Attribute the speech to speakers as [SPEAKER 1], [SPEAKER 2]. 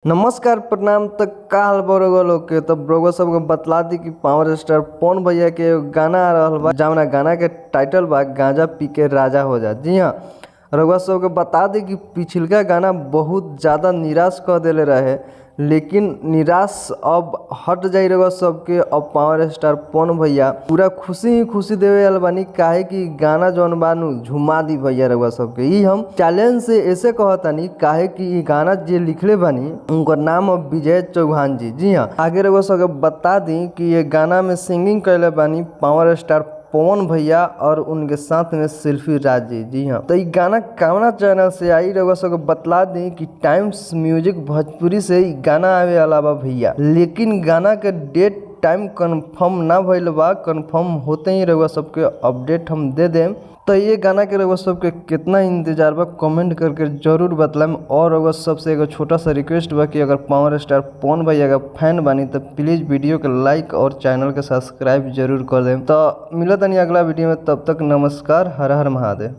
[SPEAKER 1] नमस्कार प्रणाम। तक का हाल बा लोग के तब ब्रोगो सबको बतला दी कि पावर स्टार पवन भैया के एगो गाना आ रहल बा जवना गाना के टाइटल बा गांजा पी के राजा हो जा। जी हाँ, रउआ सबके बता दी कि पिछलका गाना बहुत ज़्यादा निराश कर देले रहे, लेकिन निराश अब हट जाई रउआ सबके। अब पावर स्टार पवन भैया पूरा खुशी ही खुशी देवे वाला बानी, काहे कि गाना जौन बानू झुमा दी भैया रउआ सबके। ई हम चैलेंज से ऐसे कहतानी काहे कि ई गाना जे लिखले बानी उनका नाम है विजय चौहान जी। जी हाँ, आगे रउआ सबके बता दी कि ये गाना में सिंगिंग कैले बानी पावर स्टार पवन भैया और उनके साथ में सेल्फी राज जी। जी हाँ, तो ये गाना कवना चैनल से आई रउआ सबके बतला दी कि टाइम्स म्यूजिक भोजपुरी से ही गाना आवे वाला बा भैया, लेकिन गाना के डेट टाइम कंफर्म ना भइल बा। कंफर्म होते ही रउआ सबके अपडेट हम दे देम। तो ये गाना के रउआ सबके कितना इंतजार बा कमेंट करके जरूर बतलाएम। और रउआ सबसे एगो छोटा सा रिक्वेस्ट बा कि अगर पावर स्टार पवन भैया का फैन बानी तो प्लीज़ वीडियो के लाइक और चैनल के सब्सक्राइब जरूर कर देम। तो मिलत नहीं अगला वीडियो में, तब तक नमस्कार, हर हर महादेव।